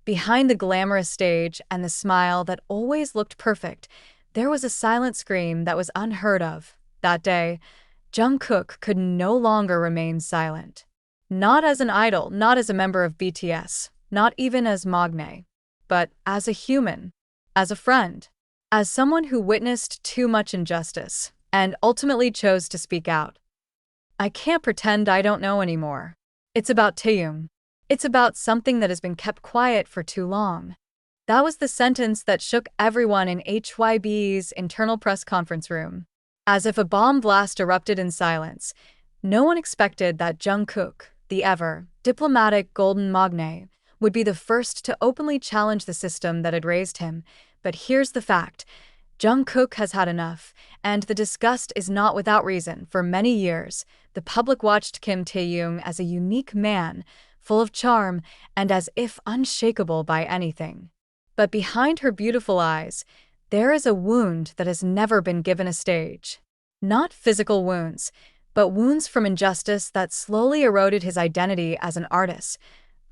Behind the glamorous stage and the smile that always looked perfect, there was a silent scream that was unheard of. That day, Jungkook could no longer remain silent. Not as an idol, not as a member of BTS, not even as Magne, but as a human, as a friend, as someone who witnessed too much injustice and ultimately chose to speak out. I can't pretend I don't know anymore. It's about Taehyung. It's about something that has been kept quiet for too long. That was the sentence that shook everyone in HYBE's internal press conference room. As if a bomb blast erupted in silence, no one expected that Jungkook, the ever-diplomatic Golden Magne, would be the first to openly challenge the system that had raised him. But here's the fact. Jungkook has had enough, and the disgust is not without reason. For many years, the public watched Kim Taehyung as a unique man, full of charm, and as if unshakable by anything. But behind her beautiful eyes, there is a wound that has never been given a stage. Not physical wounds, but wounds from injustice that slowly eroded his identity as an artist.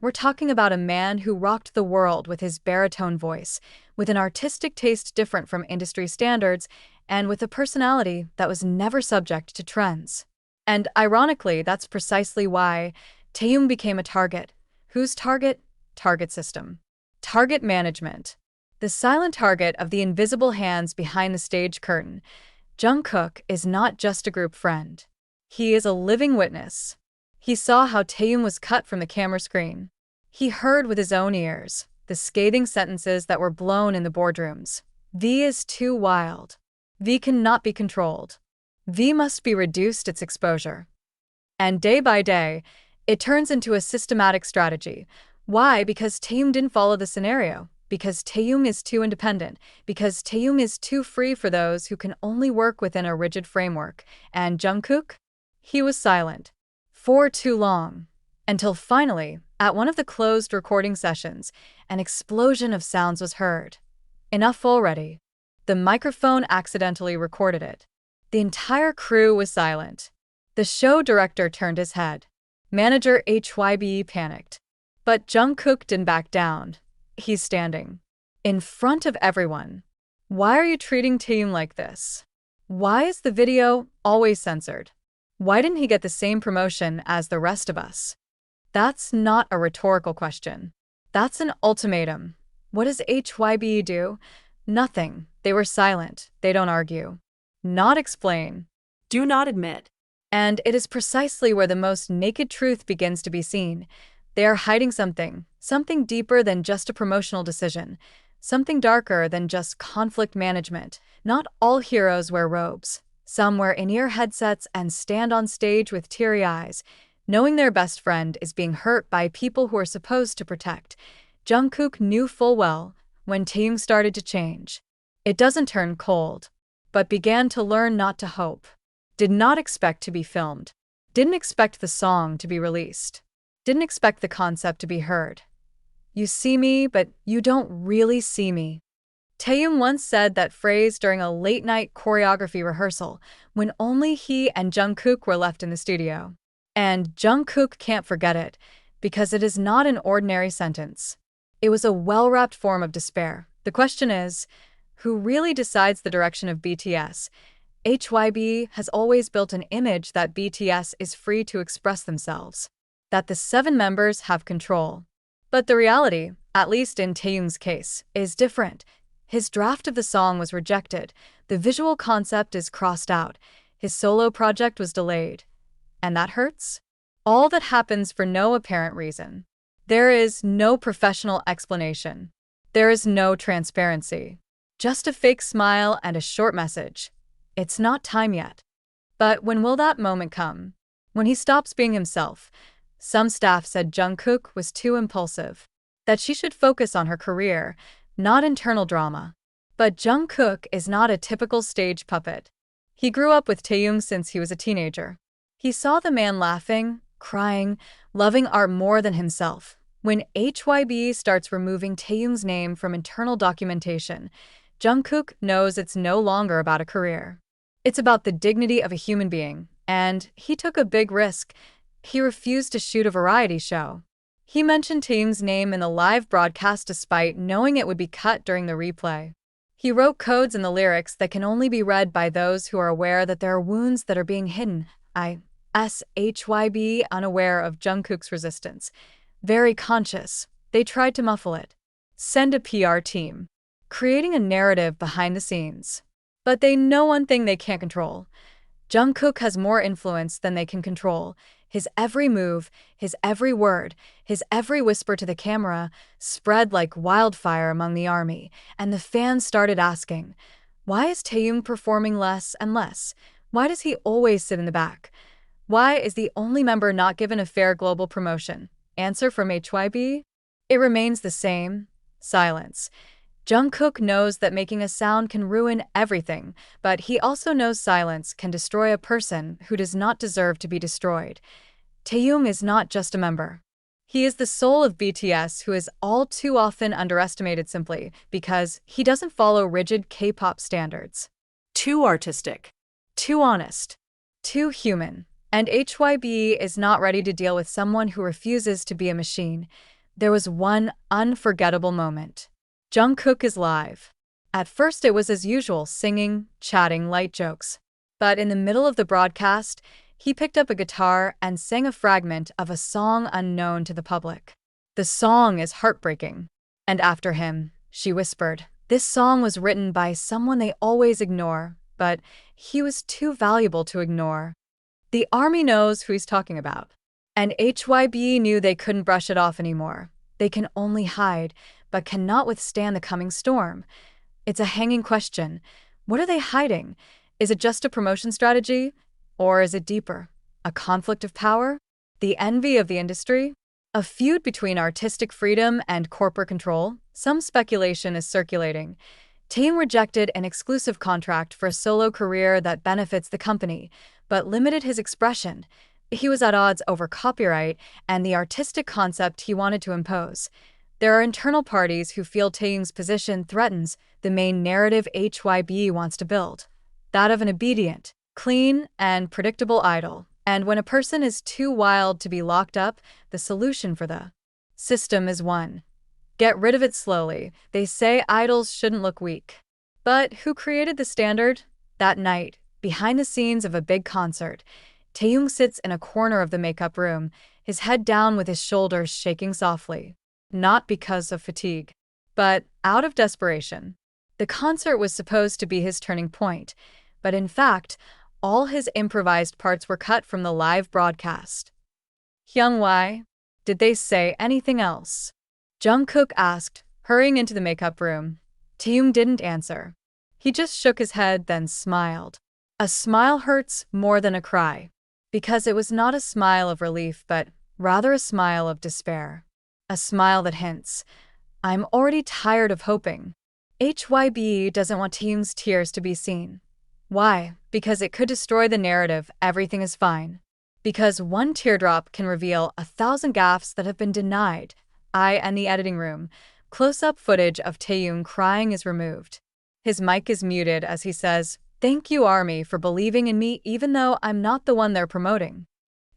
We're talking about a man who rocked the world with his baritone voice, with an artistic taste different from industry standards, and with a personality that was never subject to trends. And ironically, that's precisely why Taehyung became a target. Whose target? Target system. Target management. The silent target of the invisible hands behind the stage curtain. Jungkook is not just a group friend. He is a living witness. He saw how Taehyung was cut from the camera screen. He heard with his own ears the scathing sentences that were blown in the boardrooms. V is too wild. V cannot be controlled. V must be reduced its exposure. And day by day, it turns into a systematic strategy. Why? Because Taehyung didn't follow the scenario. Because Taehyung is too independent. Because Taehyung is too free for those who can only work within a rigid framework. And Jungkook? He was silent. For too long. Until finally, at one of the closed recording sessions, an explosion of sounds was heard. Enough already. The microphone accidentally recorded it. The entire crew was silent. The show director turned his head. Manager HYBE panicked. But Jungkook didn't back down. He's standing in front of everyone. Why are you treating Taehyung like this? Why is the video always censored? Why didn't he get the same promotion as the rest of us? That's not a rhetorical question. That's an ultimatum. What does HYBE do? Nothing. They were silent. They don't argue. Not explain. Do not admit. And it is precisely where the most naked truth begins to be seen. They are hiding something deeper than just a promotional decision, something darker than just conflict management. Not all heroes wear robes. Some wear in-ear headsets and stand on stage with teary eyes, knowing their best friend is being hurt by people who are supposed to protect. Jungkook knew full well when Taehyung started to change. It doesn't turn cold, but began to learn not to hope. Did not expect to be filmed. Didn't expect the song to be released. Didn't expect the concept to be heard. You see me, but you don't really see me. Taehyung once said that phrase during a late-night choreography rehearsal when only he and Jungkook were left in the studio. And Jungkook can't forget it, because it is not an ordinary sentence. It was a well-wrapped form of despair. The question is, who really decides the direction of BTS? HYBE has always built an image that BTS is free to express themselves, that the 7 members have control. But the reality, at least in Taehyung's case, is different. His draft of the song was rejected, the visual concept is crossed out, his solo project was delayed. And that hurts? All that happens for no apparent reason. There is no professional explanation. There is no transparency. Just a fake smile and a short message. It's not time yet. But when will that moment come? When he stops being himself? Some staff said Jungkook was too impulsive, that she should focus on her career, not internal drama. But Jungkook is not a typical stage puppet. He grew up with Taehyung since he was a teenager. He saw the man laughing, crying, loving art more than himself. When HYBE starts removing Taehyung's name from internal documentation, Jungkook knows it's no longer about a career. It's about the dignity of a human being, and he took a big risk. He refused to shoot a variety show. He mentioned Taehyung's name in the live broadcast despite knowing it would be cut during the replay. He wrote codes in the lyrics that can only be read by those who are aware that there are wounds that are being hidden. HYBE, unaware of Jungkook's resistance. Very conscious, they tried to muffle it. Send a PR team. Creating a narrative behind the scenes. But they know one thing they can't control. Jungkook has more influence than they can control. His every move, his every word, his every whisper to the camera spread like wildfire among the army, and the fans started asking, why is Taehyung performing less and less? Why does he always sit in the back? Why is the only member not given a fair global promotion? Answer from HYBE? It remains the same. Silence. Jungkook knows that making a sound can ruin everything, but he also knows silence can destroy a person who does not deserve to be destroyed. Taehyung is not just a member. He is the soul of BTS who is all too often underestimated simply because he doesn't follow rigid K-pop standards. Too artistic. Too honest. Too human. And HYBE is not ready to deal with someone who refuses to be a machine. There was one unforgettable moment. Jungkook is live. At first it was as usual, singing, chatting, light jokes. But in the middle of the broadcast, he picked up a guitar and sang a fragment of a song unknown to the public. The song is heartbreaking. And after him, she whispered, this song was written by someone they always ignore, but he was too valuable to ignore. The army knows who he's talking about. And HYBE knew they couldn't brush it off anymore. They can only hide, but cannot withstand the coming storm. It's a hanging question. What are they hiding? Is it just a promotion strategy? Or is it deeper? A conflict of power? The envy of the industry? A feud between artistic freedom and corporate control? Some speculation is circulating. Taehyung rejected an exclusive contract for a solo career that benefits the company, but limited his expression. He was at odds over copyright and the artistic concept he wanted to impose. There are internal parties who feel Taehyung's position threatens the main narrative HYBE wants to build, that of an obedient, clean, and predictable idol. And when a person is too wild to be locked up, the solution for the system is one. Get rid of it slowly. They say idols shouldn't look weak. But who created the standard? That night, behind the scenes of a big concert, Taehyung sits in a corner of the makeup room, his head down with his shoulders shaking softly. Not because of fatigue, but out of desperation. The concert was supposed to be his turning point, but in fact, all his improvised parts were cut from the live broadcast. Hyung, why? Did they say anything else? Jungkook asked, hurrying into the makeup room. Taehyung didn't answer. He just shook his head, then smiled. A smile hurts more than a cry, because it was not a smile of relief, but rather a smile of despair. A smile that hints, I'm already tired of hoping. HYBE doesn't want Taehyung's tears to be seen. Why? Because it could destroy the narrative everything is fine. Because one teardrop can reveal 1,000 gaffes that have been denied. In the editing room, close-up footage of Taehyung crying is removed. His mic is muted as he says, thank you, Army, for believing in me even though I'm not the one they're promoting.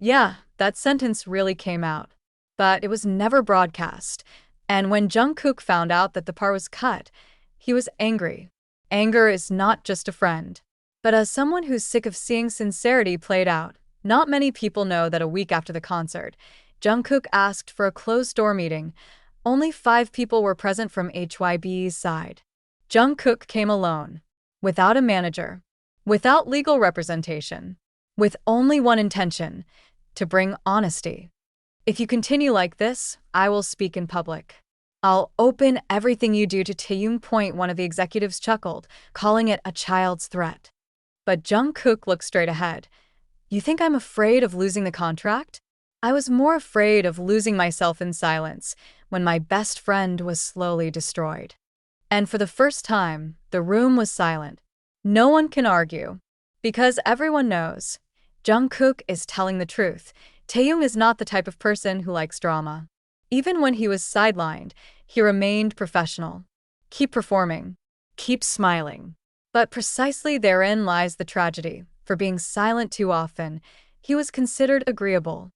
Yeah, that sentence really came out. But it was never broadcast, and when Jungkook found out that the part was cut, he was angry. Anger is not just a friend. But as someone who's sick of seeing sincerity played out, not many people know that a week after the concert, Jungkook asked for a closed-door meeting. Only 5 people were present from HYBE's side. Jungkook came alone, without a manager, without legal representation, with only one intention, to bring honesty. If you continue like this, I will speak in public. I'll open everything you do to Taehyung. One of the executives chuckled, calling it a child's threat. But Jungkook looked straight ahead. You think I'm afraid of losing the contract? I was more afraid of losing myself in silence when my best friend was slowly destroyed. And for the first time, the room was silent. No one can argue. Because everyone knows. Jungkook is telling the truth. Taehyung is not the type of person who likes drama. Even when he was sidelined, he remained professional. Keep performing. Keep smiling. But precisely therein lies the tragedy. For being silent too often, he was considered agreeable.